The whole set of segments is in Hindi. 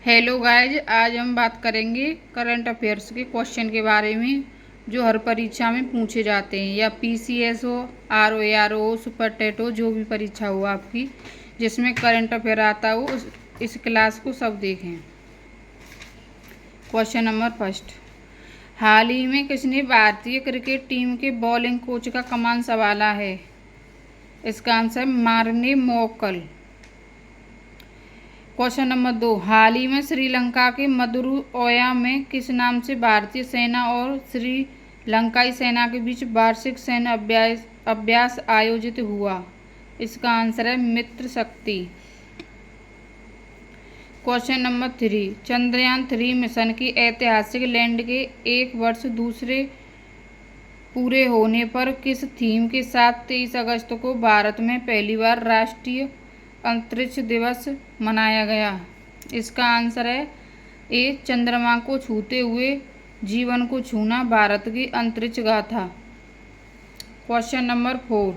हेलो गाइज, आज हम बात करेंगे करंट अफेयर्स के क्वेश्चन के बारे में जो हर परीक्षा में पूछे जाते हैं, या पीसीएस हो, आरओ हो, सुपर टेट हो, जो भी परीक्षा हो आपकी जिसमें करंट अफेयर आता हो इस क्लास को सब देखें। क्वेश्चन नंबर फर्स्ट, हाल ही में किसने भारतीय क्रिकेट टीम के बॉलिंग कोच का कमान संभाला है? इसका आंसर मार्ने मौकल। क्वेश्चन नंबर 2, हाल ही में श्रीलंका के मदुरुओया में किस नाम से भारतीय सेना और श्रीलंकाई सेना के बीच वार्षिक सैन्य अभ्यास आयोजित हुआ? इसका आंसर है मित्र शक्ति। क्वेश्चन नंबर 3, चंद्रयान 3 मिशन की ऐतिहासिक लैंड के 1 वर्ष दूसरे पूरे होने पर किस थीम के साथ 23 अगस्त को भारत में पहली बार राष्ट्रीय अंतरिक्ष दिवस मनाया गया? इसका आंसर है ए, चंद्रमा को छूते हुए जीवन को छूना, भारत की अंतरिक्ष गाथा। क्वेश्चन नंबर 4,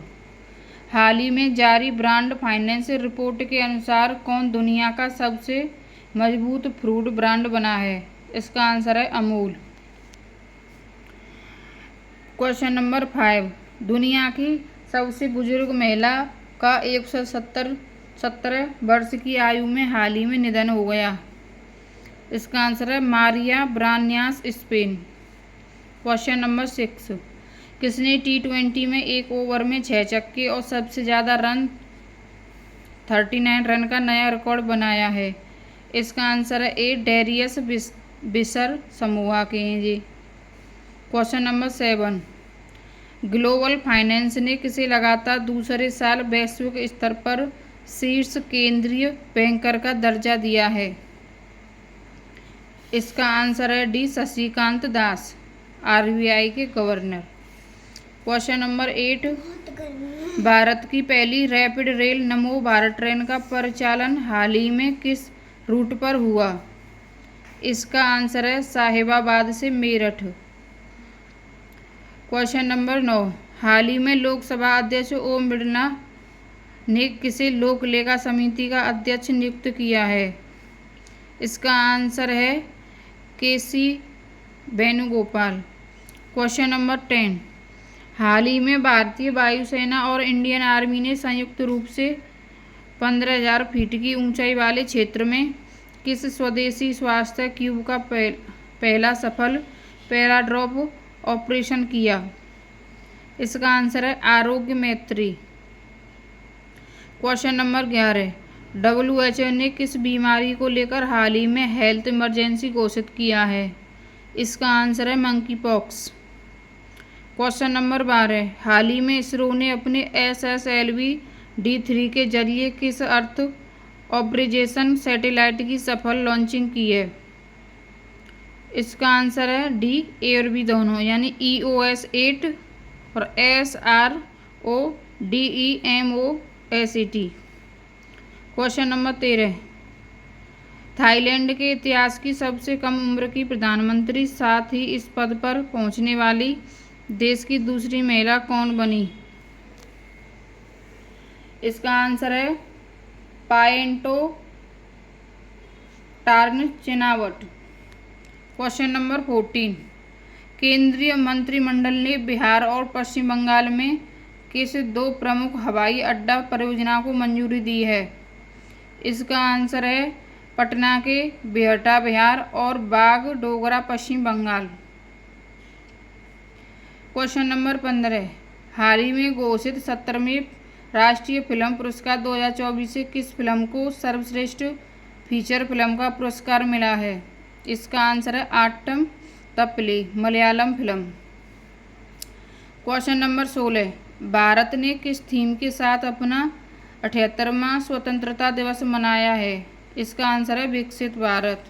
हाल ही में जारी ब्रांड फाइनेंस रिपोर्ट के अनुसार कौन दुनिया का सबसे मजबूत फ्रूट ब्रांड बना है? इसका आंसर है अमूल। क्वेश्चन नंबर 5, दुनिया की सबसे बुजुर्ग महिला का 117 वर्ष की आयु में हाल ही में निधन हो गया। इसका आंसर है मारिया ब्रान्यास, स्पेन। क्वेश्चन नंबर 6, किसने T20 में एक ओवर में 6 छक्के और सबसे ज़्यादा रन 39 रन का नया रिकॉर्ड बनाया है? इसका आंसर है ए, डेरियस बिशर, समूह के हैं ये। क्वेश्चन नंबर 7, ग्लोबल फाइनेंस ने किसे लगातार दूसरे साल वैश्विक स्तर पर शीर्ष केंद्रीय बैंकर का दर्जा दिया है? इसका आंसर है डी, शशिकांत दास, आरबीआई के गवर्नर। क्वेश्चन नंबर 8, भारत की पहली रैपिड रेल नमो भारत ट्रेन का परिचालन हाल ही में किस रूट पर हुआ? इसका आंसर है साहिबाबाद से मेरठ। क्वेश्चन नंबर 9, हाल ही में लोकसभा अध्यक्ष ओम बिरला ने किसे लोक लेखा समिति का अध्यक्ष नियुक्त किया है? इसका आंसर है केसी वेणुगोपाल। क्वेश्चन नंबर 10, हाल ही में भारतीय वायुसेना और इंडियन आर्मी ने संयुक्त रूप से 15,000 फीट की ऊंचाई वाले क्षेत्र में किस स्वदेशी स्वास्थ्य क्यूब का पहला सफल पैराड्रॉप ऑपरेशन किया? इसका आंसर है आरोग्य मैत्री। क्वेश्चन नंबर 11, WHO ने किस बीमारी को लेकर हाल ही में हेल्थ इमरजेंसी घोषित किया है? इसका आंसर है मंकी पॉक्स। क्वेश्चन नंबर 12, हाल ही में इसरो ने अपने SSLV-D3 के जरिए किस अर्थ ऑब्जर्वेशन सैटेलाइट की सफल लॉन्चिंग की है? इसका आंसर है डी, ए और बी दोनों, यानी EOS-8 और SRODEMOSAT। क्वेश्चन नंबर 13, थाईलैंड के इतिहास की सबसे कम उम्र की प्रधानमंत्री, साथ ही इस पद पर पहुंचने वाली देश की दूसरी महिला कौन बनी? इसका आंसर है पायेंटो टार्नचिनावट। क्वेश्चन नंबर 14, केंद्रीय मंत्रिमंडल ने बिहार और पश्चिम बंगाल में किस 2 प्रमुख हवाई अड्डा परियोजना को मंजूरी दी है? इसका आंसर है पटना के बिहटा बिहार और बागडोगरा पश्चिम बंगाल। क्वेश्चन नंबर 15, हाल ही में घोषित 17वें राष्ट्रीय फिल्म पुरस्कार 2024 से किस फिल्म को सर्वश्रेष्ठ फीचर फिल्म का पुरस्कार मिला है? इसका आंसर है Aattam the play, Malayalam film. Question number 16, भारत ने किस थीम के साथ अपना 78वां स्वतंत्रता दिवस मनाया है? इसका आंसर है विकसित भारत।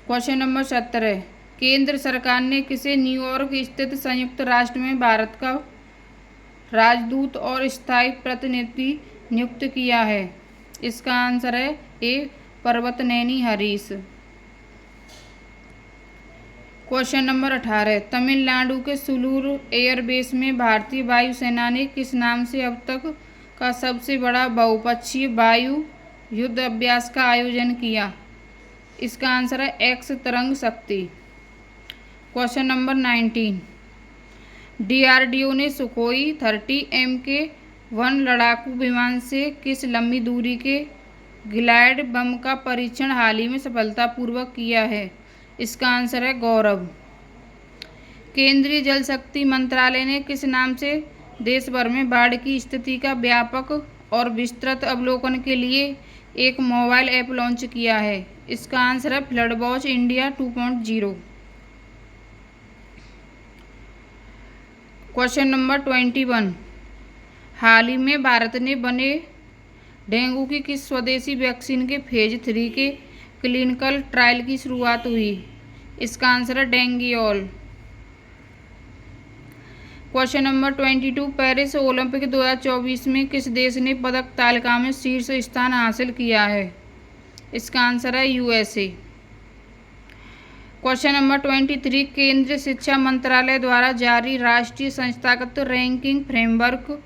क्वेश्चन नंबर 17, केंद्र सरकार ने किसे न्यूयॉर्क स्थित संयुक्त राष्ट्र में भारत का राजदूत और स्थायी प्रतिनिधि नियुक्त किया है? इसका आंसर है ए, पर्वतनेनी हरीश। क्वेश्चन नंबर 18, तमिलनाडु के सुलूर एयरबेस में भारतीय वायुसेना ने किस नाम से अब तक का सबसे बड़ा बहुपक्षीय वायु युद्ध अभ्यास का आयोजन किया? इसका आंसर है एक्स तरंग शक्ति। क्वेश्चन नंबर 19, DRDO ने सुखोई 30 MK-1 लड़ाकू विमान से किस लंबी दूरी के ग्लाइड बम का परीक्षण हाल ही में सफलतापूर्वक किया है? इसका आंसर है गौरव। केंद्रीय जल शक्ति मंत्रालय ने किस नाम से देश भर में बाढ़ की स्थिति का व्यापक और विस्तृत अवलोकन के लिए एक मोबाइल ऐप लॉन्च किया है? इसका आंसर है flood watch India 2.0। Question number 21, हाल ही में भारत ने बने डेंगू की किस स्वदेशी वैक्सीन के फेज 3 के क्लिनिकल ट्रायल की शुरुआत हुई? इसका आंसर है डेंगियोल। क्वेश्चन नंबर 22, पेरिस ओलंपिक 2024 में किस देश ने पदक तालिका में शीर्ष स्थान हासिल किया है? इसका आंसर है USA। क्वेश्चन नंबर 23, केंद्रीय शिक्षा मंत्रालय द्वारा जारी राष्ट्रीय संस्थागत रैंकिंग फ्रेमवर्क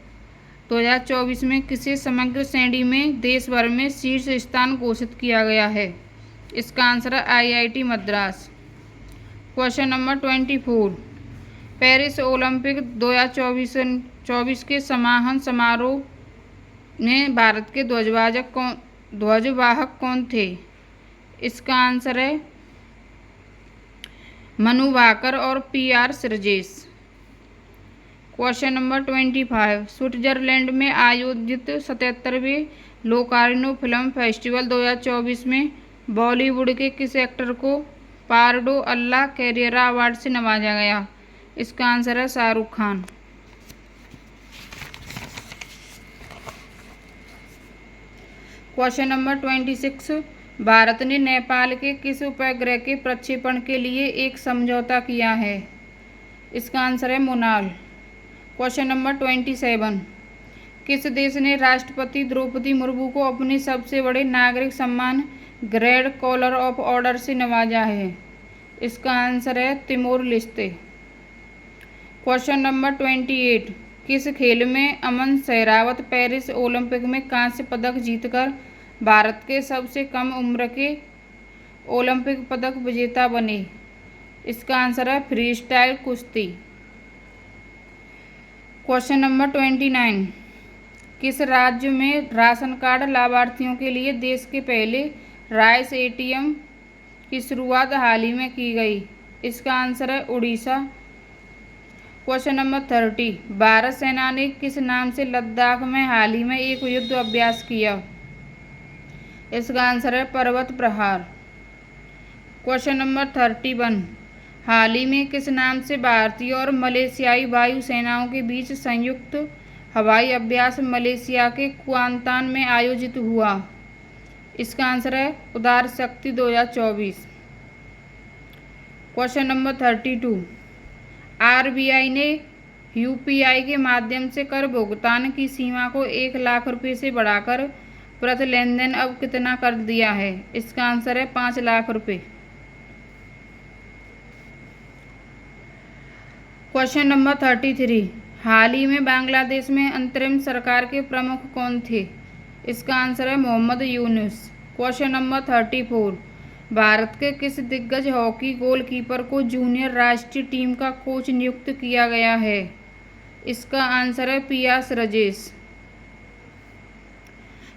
2024 में किसे समग्र श्रेणी में देश भर में शीर्ष स्थान घोषित किया गया है? इसका आंसर है IIT Madras. Question number 24, Paris Olympic 2024 के समापन समारोह में भारत के ध्वजवाहक कौन थे? इसका आंसर है मनु भाकर और PR सिरजेश। क्वेश्चन नंबर 25, स्विट्जरलैंड में आयोजित 77वें लोकार्नो फिल्म फेस्टिवल 2024 में बॉलीवुड के किस एक्टर को पार्डो अल्ला कैरियरा अवार्ड से नवाजा गया? इसका आंसर है शाहरुख खान। क्वेश्चन नंबर 26, भारत ने नेपाल के किस उपग्रह के प्रक्षेपण के लिए एक समझौता किया है? इसका आंसर है मोनाल। क्वेश्चन नंबर 27, किस देश ने राष्ट्रपति द्रौपदी मुर्मू को अपने सबसे बड़े नागरिक सम्मान ग्रेड कॉलर ऑफ ऑर्डर से नवाजा है? इसका आंसर है तिमोर लेस्ते। क्वेश्चन नंबर 28, किस खेल में अमन सहरावत पेरिस ओलंपिक में कांस्य पदक जीतकर भारत के सबसे कम उम्र के ओलंपिक पदक विजेता बने? इसका आंसर है फ्री स्टाइल कुश्ती। क्वेश्चन नंबर 29, किस राज्य में राशन कार्ड लाभार्थियों के लिए देश के पहले राइस ATM की शुरुआत हाल ही में की गई? इसका आंसर है उड़ीसा। क्वेश्चन नंबर 30, भारत सेना ने किस नाम से लद्दाख में हाल ही में एक युद्ध अभ्यास किया? इसका आंसर है पर्वत प्रहार। क्वेश्चन नंबर 31, हाल ही में किस नाम से भारतीय और मलेशियाई वायु सेनाओं के बीच संयुक्त हवाई अभ्यास मलेशिया के कुआंतान में आयोजित हुआ? इसका आंसर है उदार शक्ति 2024। क्वेश्चन नंबर 32, RBI ने UPI के माध्यम से कर भुगतान की सीमा को 1 लाख रुपये से बढ़ाकर प्रति लेनदेन अब कितना कर दिया है? इसका आंसर है 5 लाख रुपये। क्वेश्चन नंबर 33, हाल ही में बांग्लादेश में अंतरिम सरकार के प्रमुख कौन थे? इसका आंसर है मोहम्मद यूनुस। क्वेश्चन नंबर 34, भारत के किस दिग्गज हॉकी गोलकीपर को जूनियर राष्ट्रीय टीम का कोच नियुक्त किया गया है? इसका आंसर है PR सिरजेश।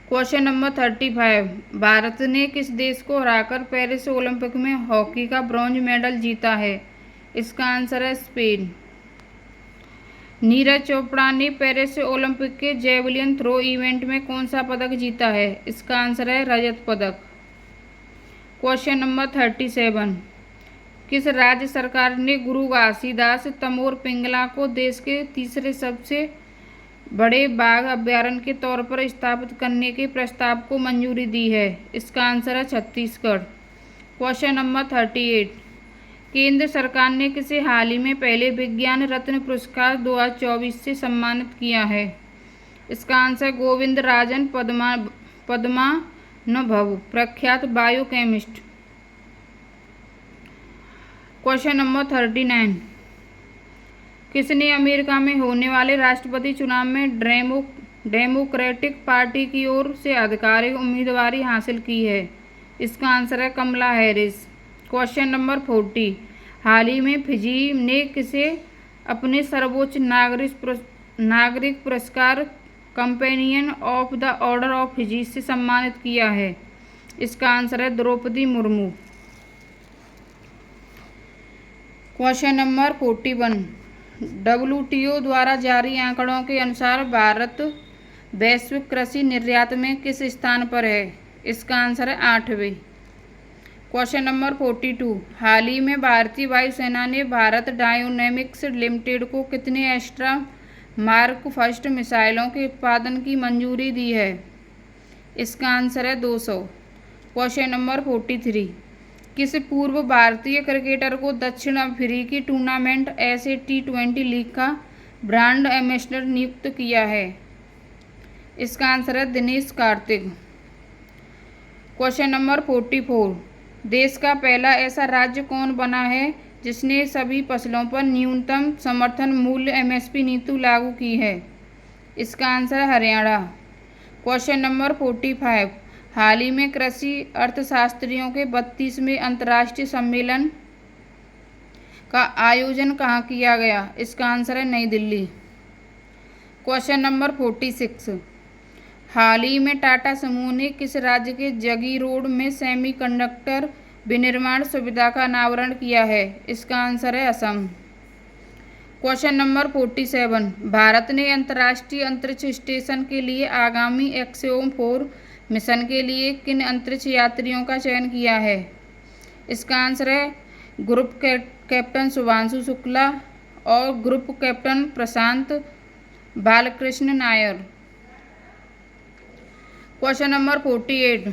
क्वेश्चन नंबर 35, भारत ने किस देश को हराकर पेरिस ओलंपिक में हॉकी का ब्रॉन्ज मेडल जीता है? इसका आंसर है स्पेन। नीरज चोपड़ा ने पेरिस ओलंपिक के जेवलिन थ्रो इवेंट में कौन सा पदक जीता है? इसका आंसर है रजत पदक। क्वेश्चन नंबर 37, किस राज्य सरकार ने गुरु घासीदास तमोर पिंगला को देश के तीसरे सबसे बड़े बाघ अभयारण्य के तौर पर स्थापित करने के प्रस्ताव को मंजूरी दी है? इसका आंसर है छत्तीसगढ़। क्वेश्चन नंबर 38, केंद्र सरकार ने किसे हाल ही में पहले विज्ञान रत्न पुरस्कार 2024 से सम्मानित किया है? इसका आंसर गोविंद राजन पद्मानुभव, प्रख्यात बायोकेमिस्ट। क्वेश्चन नंबर 39, किसने अमेरिका में होने वाले राष्ट्रपति चुनाव में डेमोक्रेटिक पार्टी की ओर से आधिकारिक उम्मीदवारी हासिल की है? इसका आंसर है कमला हैरिस। क्वेश्चन नंबर 40, हाल ही में फिजी ने किसे अपने सर्वोच्च नागरिक पुरस्कार companion of the order of Fiji से सम्मानित किया है? इसका आंसर है Droupadi Murmu. Question number 41, WTO द्वारा जारी आंकड़ों के अनुसार भारत वैश्विक कृषि निर्यात में किस स्थान पर है? इसका आंसर है 8वें। क्वेश्चन नंबर 42, हाल ही में भारतीय वायुसेना ने भारत डायनामिक्स लिमिटेड को कितने एस्ट्रा मार्क फर्स्ट मिसाइलों के उत्पादन की मंजूरी दी है? इसका आंसर है 200। क्वेश्चन नंबर 43, किस पूर्व भारतीय क्रिकेटर को दक्षिण अफ्रीकी टूर्नामेंट ऐसे T20 लीग का ब्रांड एम्बेसडर नियुक्त किया है? इसका आंसर है दिनेश कार्तिक। क्वेश्चन नंबर 44, देश का पहला ऐसा राज्य कौन बना है जिसने सभी फसलों पर न्यूनतम समर्थन मूल्य MSP नीति लागू की है? इसका आंसर है हरियाणा। क्वेश्चन नंबर 45, हाल ही में कृषि अर्थशास्त्रियों के 32वें अंतर्राष्ट्रीय सम्मेलन का आयोजन कहाँ किया गया? इसका आंसर है नई दिल्ली। क्वेश्चन नंबर 46, हाल ही में टाटा समूह ने किस राज्य के जगीरोड में सेमीकंडक्टर विनिर्माण सुविधा का अनावरण किया है? इसका आंसर है असम। क्वेश्चन नंबर 47, भारत ने अंतर्राष्ट्रीय अंतरिक्ष स्टेशन के लिए आगामी एक्सियोम 4 मिशन के लिए किन अंतरिक्ष यात्रियों का चयन किया है? इसका आंसर है ग्रुप कैप्टन शुभांशु शुक्ला और ग्रुप कैप्टन प्रशांत बालकृष्ण नायर। क्वेश्चन नंबर 48,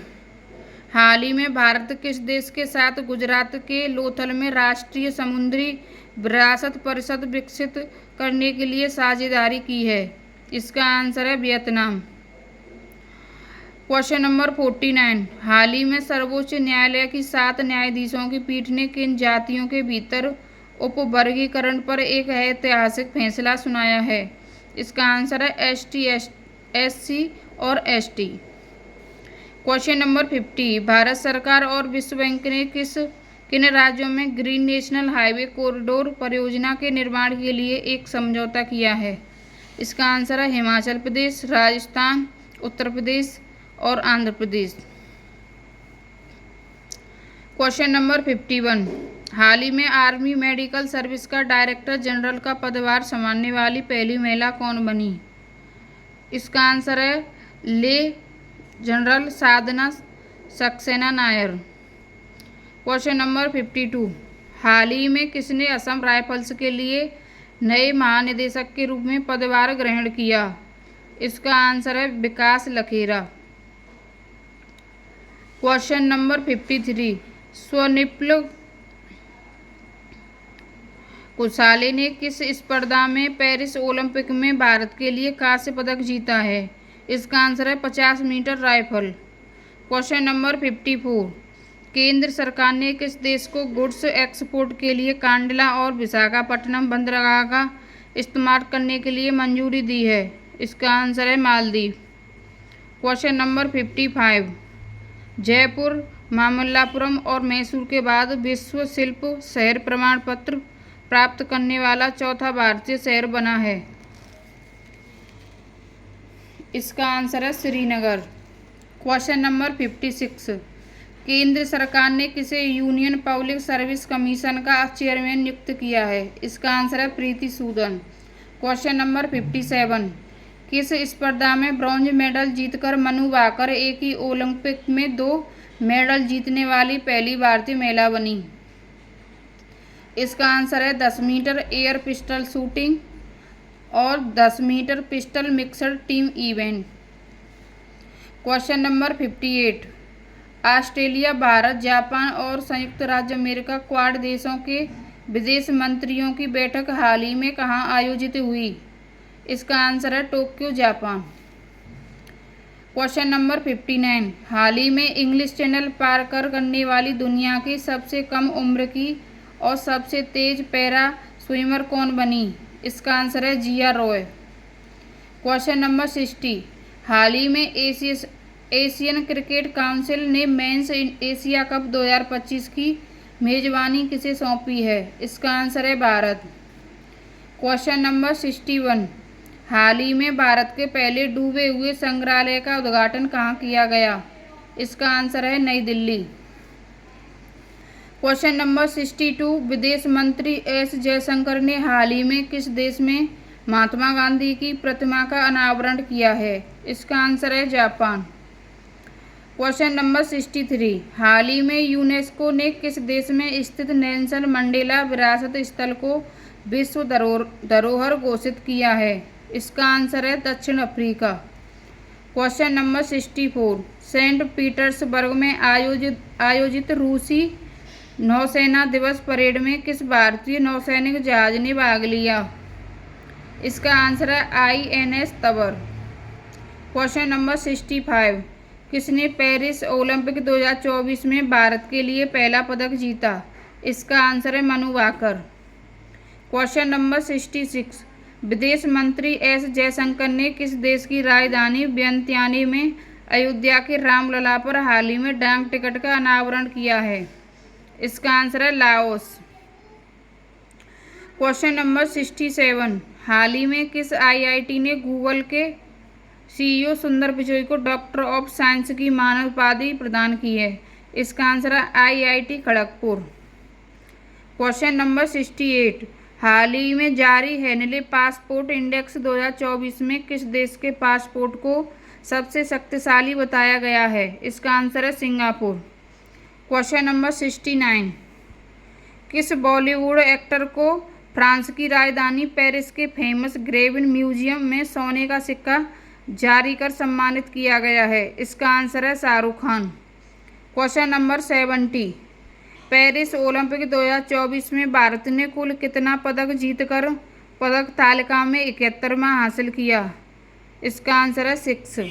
हाल ही में भारत किस देश के साथ गुजरात के लोथल में राष्ट्रीय समुद्री विरासत परिषद विकसित करने के लिए साझेदारी की है? इसका आंसर है वियतनाम। क्वेश्चन नंबर 49, हाल ही में सर्वोच्च न्यायालय की 7 न्यायाधीशों की पीठ ने किन जातियों के भीतर उपवर्गीकरण पर एक ऐतिहासिक फैसला सुनाया है? इसका आंसर है ST, SC और ST। क्वेश्चन नंबर 50, भारत सरकार और विश्व बैंक ने किन राज्यों में ग्रीन नेशनल हाईवे कॉरिडोर परियोजना के निर्माण के लिए एक समझौता किया है? इसका आंसर है हिमाचल प्रदेश, राजस्थान, उत्तर प्रदेश और आंध्र प्रदेश। क्वेश्चन नंबर 51, हाल ही में आर्मी मेडिकल सर्विस का डायरेक्टर जनरल का पदभार संभालने वाली पहली महिला कौन बनी? इसका आंसर है ले जनरल साधना सक्सेना नायर। क्वेश्चन नंबर 52, हाल ही में किसने असम राइफल्स के लिए नए महानिदेशक के रूप में पदभार ग्रहण किया? इसका आंसर है विकास लखेरा। क्वेश्चन नंबर 53, स्वनिप्ल कुशाले ने किस स्पर्धा में पेरिस ओलंपिक में भारत के लिए कांस्य पदक जीता है? इसका आंसर है 50 मीटर राइफल। क्वेश्चन नंबर 54, केंद्र सरकार ने किस देश को गुड्स एक्सपोर्ट के लिए कांडला और विशाखापट्टनम बंदरगाह का इस्तेमाल करने के लिए मंजूरी दी है? इसका आंसर है मालदीव। क्वेश्चन नंबर 55, जयपुर, मामल्लापुरम और मैसूर के बाद विश्व शिल्प शहर प्रमाण पत्र प्राप्त करने वाला चौथा भारतीय शहर बना है? इसका आंसर है श्रीनगर। क्वेश्चन नंबर 56, केंद्र सरकार ने किसे यूनियन पब्लिक सर्विस कमीशन का चेयरमैन नियुक्त किया है? इसका आंसर है प्रीति सूदन। क्वेश्चन नंबर 57, किस स्पर्धा में ब्रॉन्ज मेडल जीतकर मनु भाकर एक ही ओलंपिक में 2 मेडल जीतने वाली पहली भारतीय महिला बनी? इसका आंसर है 10 मीटर एयर पिस्टल शूटिंग और 10 metre pistol mixed team event. Question number 58, Australia, Bharat, Japan और संयुक्त राज्य अमेरिका क्वाड देशों के विदेश मंत्रियों की बैठक हाल ही में कहाँ आयोजित हुई? इसका आंसर है टोक्यो, जापान। क्वेश्चन नंबर 59, हाल ही में इंग्लिश चैनल पार करने वाली दुनिया की सबसे कम उम्र की और सबसे तेज पैरा स्विमर कौन बनी? इसका आंसर है जिया रॉय। क्वेश्चन नंबर 60, हाल ही में एशियन क्रिकेट काउंसिल ने मेंस एशिया कप 2025 की मेजबानी किसे सौंपी है? इसका आंसर है भारत। क्वेश्चन नंबर 61, हाल ही में भारत के पहले डूबे हुए संग्रहालय का उद्घाटन कहाँ किया गया? इसका आंसर है नई दिल्ली। क्वेश्चन नंबर 62, विदेश मंत्री एस जयशंकर ने हाल ही में किस देश में महात्मा गांधी की प्रतिमा का अनावरण किया है? इसका आंसर है जापान। क्वेश्चन नंबर 63, हाल ही में यूनेस्को ने किस देश में स्थित नेल्सन मंडेला विरासत स्थल को विश्व धरोहर घोषित किया है? इसका आंसर है दक्षिण Africa. Question number 64, Saint Petersburg में आयोजित रूसी नौसेना दिवस परेड में किस भारतीय नौसैनिक जहाज ने भाग लिया? इसका आंसर है INS तबर। क्वेश्चन नंबर 65, किसने पेरिस ओलंपिक 2024 में भारत के लिए पहला पदक जीता? इसका आंसर है मनु भाकर। क्वेश्चन नंबर 66, विदेश मंत्री एस जयशंकर ने किस देश की राजधानी वियंतियानी में अयोध्या के रामलला पर हाल ही में डाक टिकट का अनावरण किया है? इसका आंसर है लाओस। क्वेश्चन नंबर 67, हाल ही में किस IIT ने गूगल के CEO सुंदर पिचोई को डॉक्टर ऑफ साइंस की मानद उपाधि प्रदान की है? इसका आंसर है IIT खड़गपुर। क्वेश्चन नंबर 68, हाल ही में जारी हेनले पासपोर्ट इंडेक्स 2024 में किस देश के पासपोर्ट को सबसे शक्तिशाली बताया गया है? इसका आंसर है सिंगापुर। क्वेश्चन नंबर 69, किस बॉलीवुड एक्टर को फ्रांस की राजधानी पेरिस के फेमस ग्रेविन म्यूजियम में सोने का सिक्का जारी कर सम्मानित किया गया है? इसका आंसर है Shahrukh Khan. Question number 70, Paris Olympic 2024 में भारत ने कुल कितना पदक जीतकर पदक तालिका में 71वां हासिल किया? इसका आंसर है 6।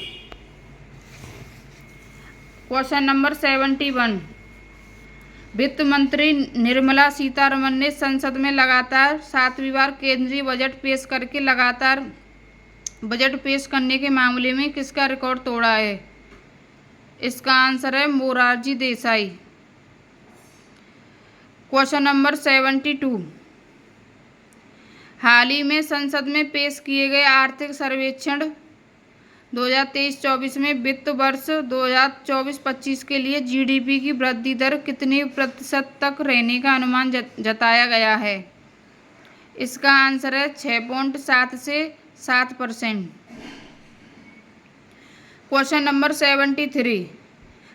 क्वेश्चन नंबर 71, वित्त मंत्री निर्मला सीतारमण ने संसद में लगातार 7वीं बार केंद्रीय बजट पेश करके लगातार बजट पेश करने के मामले में किसका रिकॉर्ड तोड़ा है? इसका आंसर है मोरारजी देसाई। क्वेश्चन नंबर 72, हाल ही में संसद में पेश किए गए आर्थिक सर्वेक्षण 2023-24 में वित्त वर्ष 2024-25 के लिए GDP की वृद्धि दर कितने प्रतिशत तक रहने का अनुमान जताया गया है? इसका आंसर है 6.7 से 7%। क्वेश्चन नंबर 73,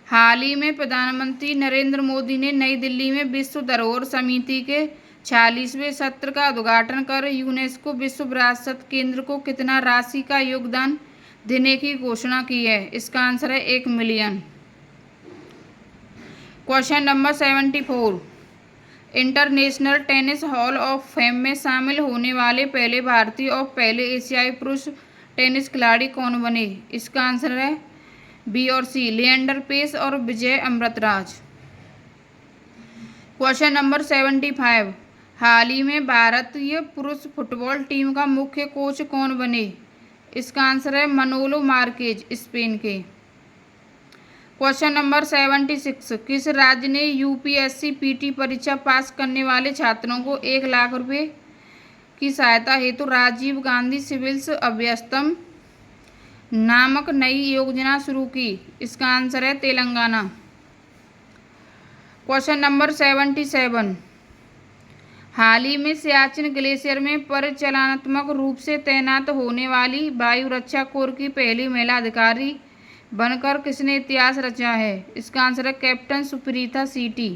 हाल ही में प्रधानमंत्री नरेंद्र मोदी ने नई दिल्ली में विश्व धरोहर समिति के 46वें सत्र का उद्घाटन कर यूनेस्को विश्व विरासत केंद्र को कितना राशि का योगदान देने की घोषणा की है? इसका आंसर है 1 million. Question number 74, international tennis hall of fame में शामिल होने वाले पहले भारतीय और पहले एशियाई पुरुष टेनिस खिलाड़ी कौन बने? इसका आंसर है B और C, लिएंडर पेस और विजय अमृतराज। क्वेश्चन नंबर 75, हाल ही में भारतीय पुरुष फुटबॉल टीम का मुख्य कोच कौन बने? इसका आंसर है मनोलो मार्केज, स्पेन के। क्वेश्चन नंबर 76, किस राज्य ने UPSC PT परीक्षा पास करने वाले छात्रों को 1 लाख रुपए की सहायता हेतु राजीव गांधी सिविल्स अभ्यस्तम नामक नई योजना शुरू की? इसका आंसर है तेलंगाना। क्वेश्चन नंबर 77, हाल ही में सियाचिन ग्लेशियर में परिचालनात्मक रूप से तैनात होने वाली वायु रक्षा कोर की पहली महिला अधिकारी बनकर किसने इतिहास रचा है? इसका आंसर है captain Supreetha CT।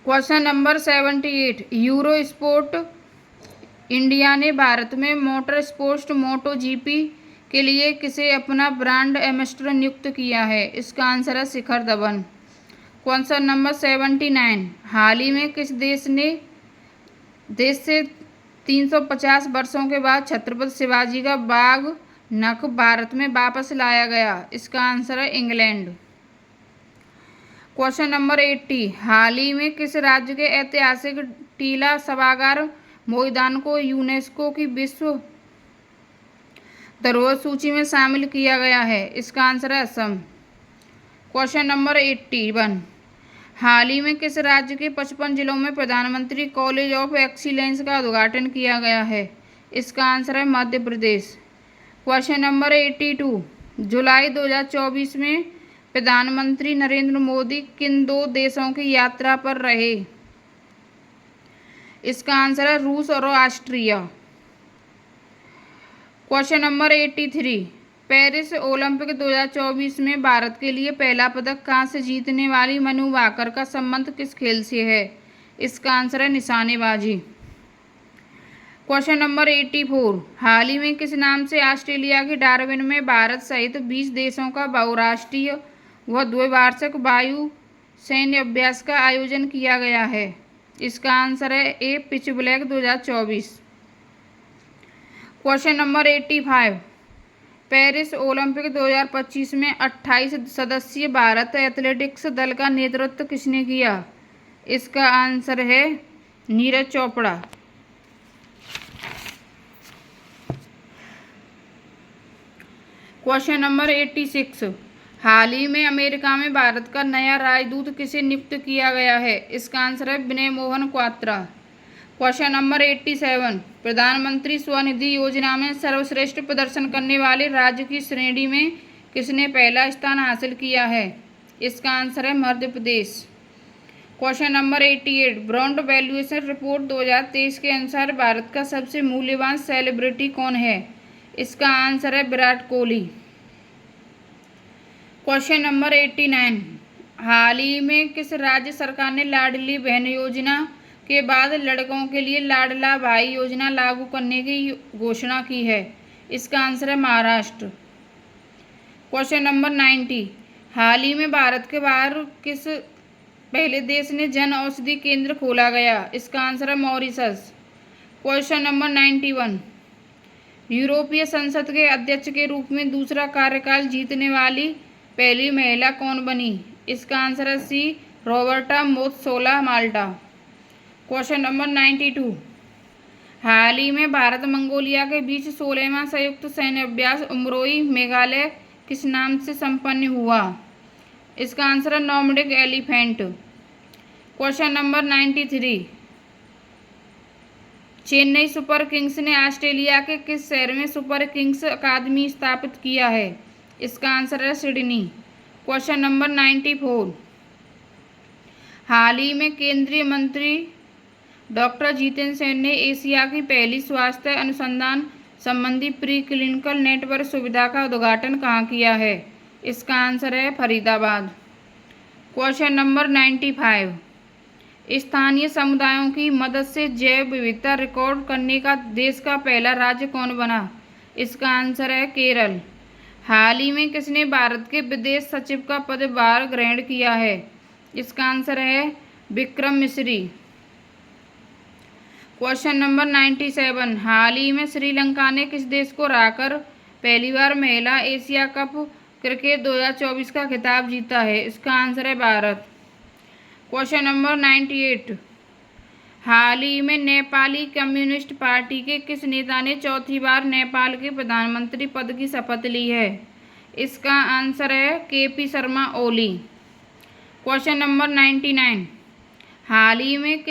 Question number 78, Euro Sport India ने भारत में मोटर स्पोर्ट्स MotoGP के लिए किसे अपना ब्रांड एम्बेसडर नियुक्त किया है? इसका आंसर है शिखर धवन। क्वेश्चन नंबर 79, हाल ही में किस देश से 350 वर्षों के बाद छत्रपति शिवाजी का बाघ नख भारत में वापस लाया गया? इसका आंसर है इंग्लैंड। क्वेश्चन नंबर 80, हाल ही में किस राज्य के ऐतिहासिक टीला सभागार मैदान को यूनेस्को की विश्व धरोहर सूची में शामिल किया गया है? इसका आंसर है असम। क्वेश्चन नंबर 81, हाल ही में किस राज्य के 55 जिलों में प्रधानमंत्री कॉलेज ऑफ एक्सीलेंस का उद्घाटन किया गया है? इसका आंसर है मध्य प्रदेश। क्वेश्चन नंबर 82, जुलाई 2024 में प्रधानमंत्री नरेंद्र मोदी किन 2 देशों की यात्रा पर रहे? इसका आंसर है रूस और Austria. Question number 83, Paris Olympic 2024 में भारत के लिए पहला पदक कांस्य जीतने वाली मनु भाकर का संबंध किस खेल से है? इसका आंसर है निशानेबाजी। क्वेश्चन नंबर 84, हाल ही में किस नाम से ऑस्ट्रेलिया के डार्विन में भारत सहित 20 देशों का बहुराष्ट्रीय व द्विवार्षिक वायु सैन्य अभ्यास का आयोजन किया गया है? इसका आंसर है a pitch black 2024। Question number 85, Paris Olympic 2025 में 28 सदस्यीय भारत एथलेटिक्स दल का नेतृत्व किसने किया? इसका आंसर है नीरज चोपड़ा। क्वेश्चन नंबर 86, हाल ही में अमेरिका में भारत का नया राजदूत किसे नियुक्त किया गया है? इसका आंसर है विनय मोहन क्वात्रा। क्वेश्चन नंबर 87, प्रधानमंत्री स्वनिधि योजना में सर्वश्रेष्ठ प्रदर्शन करने वाले राज्य की श्रेणी में किसने पहला स्थान हासिल किया है? इसका आंसर है Madhya Pradesh. Question number 88, brand valuation report 2023 के अनुसार भारत का सबसे मूल्यवान सेलिब्रिटी कौन है? इसका आंसर है विराट कोहली। क्वेश्चन नंबर 89, हाल ही में किस राज्य सरकार ने लाडली बहन योजना के बाद लड़कों के लिए लाडला भाई योजना लागू करने की घोषणा की है? इसका आंसर है महाराष्ट्र। क्वेश्चन नंबर 90, हाल ही में भारत के बाहर किस पहले देश ने जन औषधि केंद्र खोला गया? इसका आंसर है मॉरिशस। क्वेश्चन नंबर 91, यूरोपीय संसद के अध्यक्ष के रूप में दूसरा कार्यकाल जीतने वाली पहली महिला कौन बनी? इसका आंसर है सी रॉबर्टा मेत्सोला माल्टा। क्वेश्चन नंबर 92, हाल ही में भारत मंगोलिया के बीच 16वां संयुक्त सैन्य अभ्यास उमरोई मेघालय किस नाम से संपन्न हुआ? इसका आंसर है Nordic elephant. Question number 93, Chennai super Kings ने ऑस्ट्रेलिया के किस शहर में सुपर किंग्स अकादमी स्थापित किया है? इसका आंसर है सिडनी। क्वेश्चन नंबर 94, हाल ही में केंद्रीय मंत्री डॉक्टर जितेंद्र सिंह ने एशिया की पहली स्वास्थ्य अनुसंधान संबंधी प्री क्लिनिकल नेटवर्क सुविधा का उद्घाटन कहाँ किया है? इसका आंसर है फरीदाबाद। क्वेश्चन नंबर 95, स्थानीय समुदायों की मदद से जैव विविधता रिकॉर्ड करने का देश का पहला राज्य कौन बना? इसका आंसर है केरल। हाल ही में किसने भारत के विदेश सचिव का पदभार ग्रहण किया है? इसका आंसर है विक्रम मिश्री। क्वेश्चन नंबर 97, हाल ही में श्रीलंका ने किस देश को हराकर पहली बार महिला एशिया कप क्रिकेट 2024 का खिताब जीता है? इसका आंसर है भारत। क्वेश्चन नंबर 98, हाल ही में नेपाली कम्युनिस्ट पार्टी के किस नेता ने चौथी बार नेपाल के प्रधानमंत्री पद की शपथ ली है? इसका आंसर है KP Sharma Oli. Question number 99, हाल ही में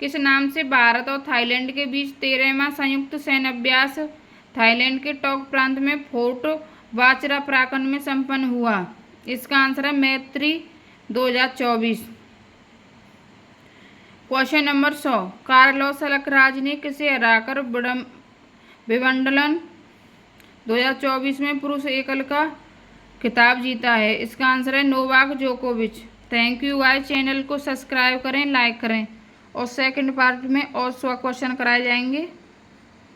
किस नाम से भारत और थाईलैंड के बीच 13वां संयुक्त सैन्य अभ्यास थाईलैंड के टोक प्रांत में फोर्ट वाचरा प्राकन में संपन्न हुआ? इसका आंसर है मैत्री 2024। क्वेश्चन नंबर 100, कार्लोस अल्कराज ने किसे हराकर विंबलडन 2024 में पुरुष एकल का खिताब जीता है? इसका आंसर है नोवाक जोकोविच। थैंक यू गाइस, चैनल को सब्सक्राइब करें, लाइक करें और सेकंड पार्ट में और 100 क्वेश्चन कराए जाएंगे।